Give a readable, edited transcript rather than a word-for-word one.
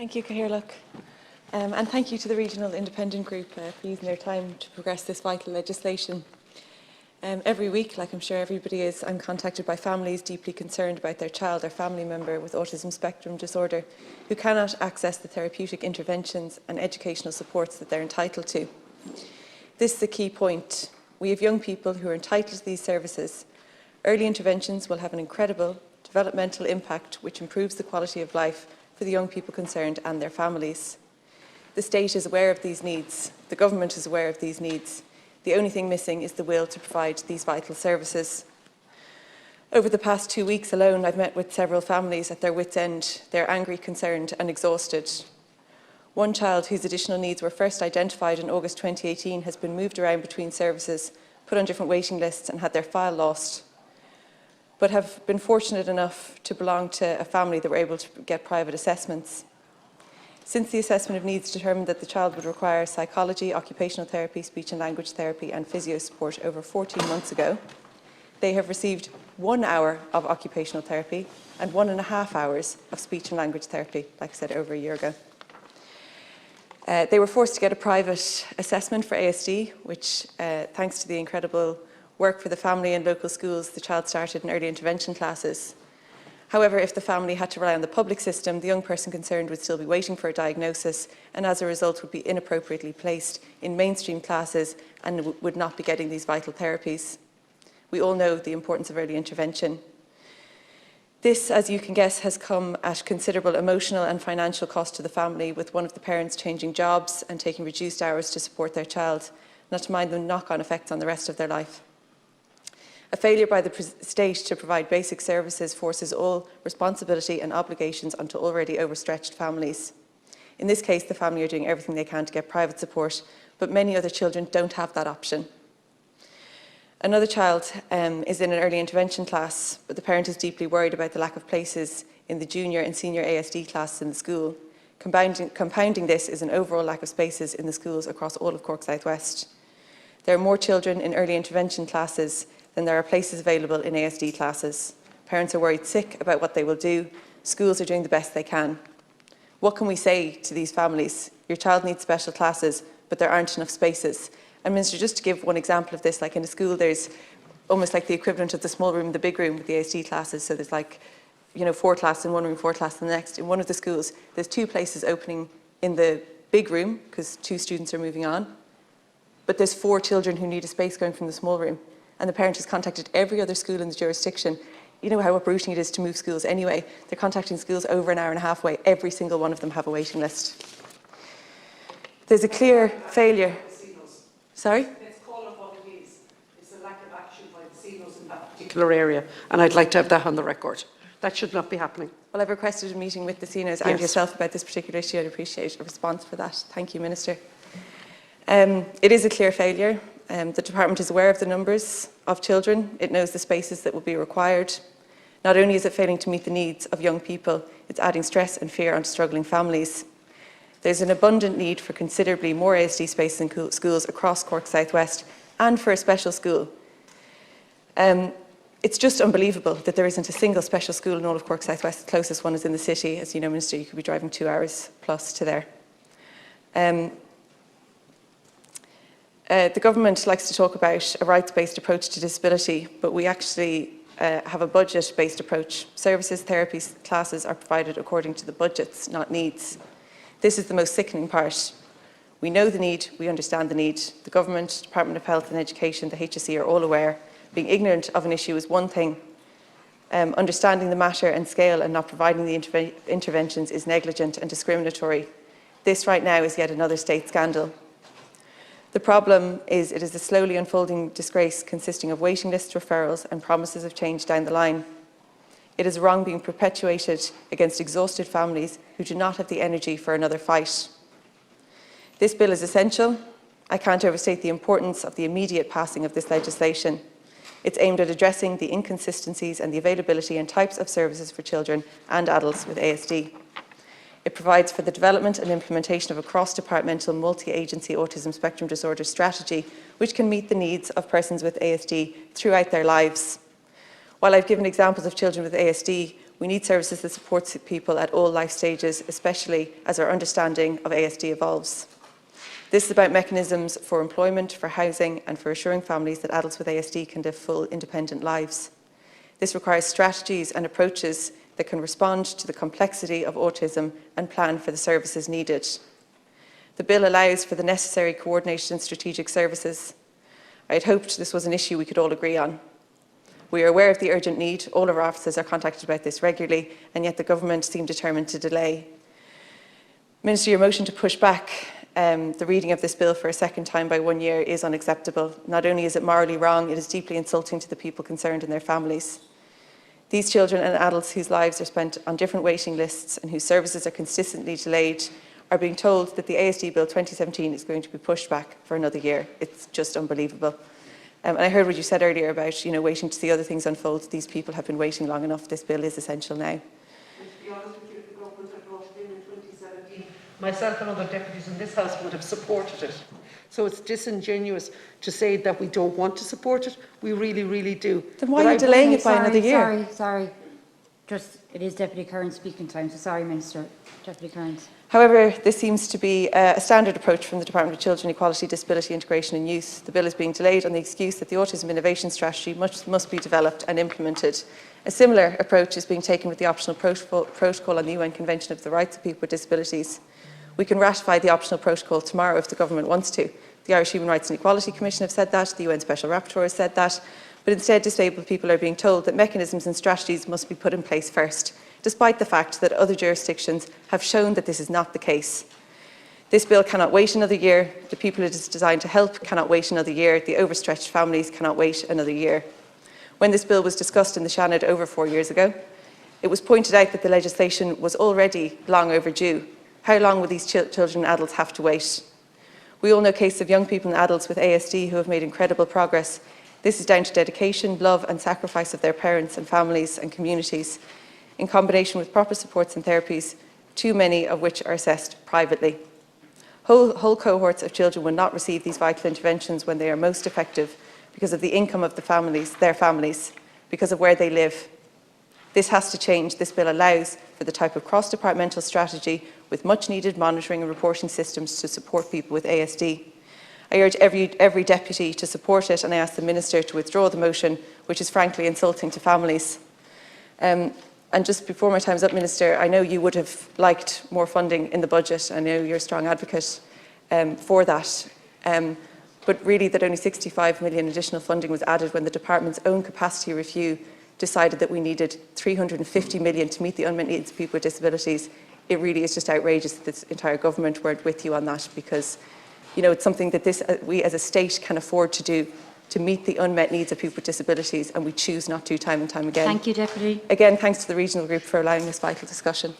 Thank you, Cathaoirleach. And thank you to the Regional Independent Group for using their time to progress this vital legislation. Every week, like I'm sure everybody is, I'm contacted by families deeply concerned about their child or family member with autism spectrum disorder who cannot access the therapeutic interventions and educational supports that they're entitled to. This is the key point. We have young people who are entitled to these services. Early interventions will have an incredible developmental impact which improves the quality of life for the young people concerned and their families. The state is aware of these needs. The government is aware of these needs. The only thing missing is the will to provide these vital services. Over the past 2 weeks alone, I've met with several families at their wits' end. They're angry, concerned and exhausted. One child whose additional needs were first identified in August 2018 has been moved around between services, put on different waiting lists and had their file lost, but have been fortunate enough to belong to a family that were able to get private assessments. Since the assessment of needs determined that the child would require psychology, occupational therapy, speech and language therapy and physio support over 14 months ago, they have received 1 hour of occupational therapy and 1.5 hours of speech and language therapy, like I said, over a year ago. They were forced to get a private assessment for ASD, which, thanks to the incredible work for the family and local schools, the child started in early intervention classes. However, if the family had to rely on the public system, the young person concerned would still be waiting for a diagnosis and as a result would be inappropriately placed in mainstream classes and would not be getting these vital therapies. We all know the importance of early intervention. This, as you can guess, has come at considerable emotional and financial cost to the family, with one of the parents changing jobs and taking reduced hours to support their child, not to mind the knock-on effects on the rest of their life. A failure by the state to provide basic services forces all responsibility and obligations onto already overstretched families. In this case, the family are doing everything they can to get private support, but many other children don't have that option. Another child is in an early intervention class, but the parent is deeply worried about the lack of places in the junior and senior ASD classes in the school. Compounding this is an overall lack of spaces in the schools across all of Cork South West. There are more children in early intervention classes than there are places available in ASD classes. Parents are worried sick about what they will do. Schools are doing the best they can. What can we say to these families? Your child needs special classes, but there aren't enough spaces. And Minister, just to give one example of this, like in a school, there's almost like the equivalent of the small room, the big room with the ASD classes. So there's like, 4 classes in one room, 4 classes in the next. In one of the schools, there's 2 places opening in the big room because 2 students are moving on. But there's 4 children who need a space going from the small room. And the parent has contacted every other school in the jurisdiction. You know how uprooting it is to move schools anyway. They're contacting schools over an hour and a half away. Every single one of them have a waiting list. There's a clear failure. Sorry? Let's call it what it is. It's a lack of action by the CENOs in that particular area. And I'd like to have that on the record. That should not be happening. Well, I've requested a meeting with the CENOs and yourself about this particular issue. I'd appreciate a response for that. Thank you, Minister. It is a clear failure. The department is aware of the numbers of children. It knows the spaces that will be required. Not only is it failing to meet the needs of young people, it's adding stress and fear onto struggling families. There's an abundant need for considerably more ASD spaces in schools across Cork South West and for a special school. It's just unbelievable that there isn't a single special school in all of Cork South West. The closest one is in the city. As you know, Minister, you could be driving 2 hours plus to there. The government likes to talk about a rights-based approach to disability, but we actually have a budget-based approach. Services, therapies, classes are provided according to the budgets, not needs. This is the most sickening part. We know the need, we understand the need. The government, Department of Health and Education, the HSE are all aware. Being ignorant of an issue is one thing. Understanding the matter and scale and not providing the interventions is negligent and discriminatory. This right now is yet another state scandal. The problem is it is a slowly unfolding disgrace consisting of waiting lists, referrals and promises of change down the line. It is wrong being perpetuated against exhausted families who do not have the energy for another fight. This bill is essential. I can't overstate the importance of the immediate passing of this legislation. It's aimed at addressing the inconsistencies and the availability and types of services for children and adults with ASD. It provides for the development and implementation of a cross-departmental multi-agency autism spectrum disorder strategy which can meet the needs of persons with ASD throughout their lives. While I've given examples of children with ASD, we need services that support people at all life stages, especially as our understanding of ASD evolves. This is about mechanisms for employment, for housing, and for assuring families that adults with ASD can live full, independent lives. This requires strategies and approaches that can respond to the complexity of autism and plan for the services needed. The bill allows for the necessary coordinated and strategic services. I had hoped this was an issue we could all agree on. We are aware of the urgent need. All of our offices are contacted about this regularly, and yet the government seem determined to delay. Minister, your motion to push back the reading of this bill for a second time by 1 year is unacceptable. Not only is it morally wrong, it is deeply insulting to the people concerned and their families. These children and adults whose lives are spent on different waiting lists and whose services are consistently delayed are being told that the ASD Bill 2017 is going to be pushed back for another year. It's just unbelievable. And I heard what you said earlier about waiting to see other things unfold. These people have been waiting long enough. This bill is essential now. And to be honest with you, if the government had brought it in 2017, myself and other deputies in this House would have supported it. So it's disingenuous to say that we don't want to support it. We really, really do. Then why are you delaying it by another year? Sorry. Just, it is Deputy Cairns speaking time, so sorry, Minister. Deputy Cairns. However, this seems to be a standard approach from the Department of Children, Equality, Disability, Integration and Youth. The bill is being delayed on the excuse that the Autism Innovation Strategy must be developed and implemented. A similar approach is being taken with the optional protocol on the UN Convention of the Rights of People with Disabilities. We can ratify the optional protocol tomorrow if the government wants to. The Irish Human Rights and Equality Commission have said that, the UN Special Rapporteur has said that, but instead disabled people are being told that mechanisms and strategies must be put in place first, despite the fact that other jurisdictions have shown that this is not the case. This bill cannot wait another year. The people it is designed to help cannot wait another year. The overstretched families cannot wait another year. When this bill was discussed in the Seanad over 4 years ago, it was pointed out that the legislation was already long overdue. How long will these children and adults have to wait? We all know cases of young people and adults with ASD who have made incredible progress. This is down to dedication, love and sacrifice of their parents and families and communities, in combination with proper supports and therapies, too many of which are assessed privately. Whole cohorts of children will not receive these vital interventions when they are most effective because of the income of their families, because of where they live. This has to change. This bill allows for the type of cross-departmental strategy with much needed monitoring and reporting systems to support people with ASD. I urge every deputy to support it, and I ask the Minister to withdraw the motion, which is frankly insulting to families. And just before my time's up, Minister, I know you would have liked more funding in the budget. I know you're a strong advocate for that. But really that only 65 million additional funding was added when the department's own capacity review decided that we needed 350 million to meet the unmet needs of people with disabilities. It really is just outrageous that this entire government weren't with you on that, because it's something that we as a state can afford to do to meet the unmet needs of people with disabilities, and we choose not to time and time again. Thank you, Deputy. Again, thanks to the regional group for allowing this vital discussion.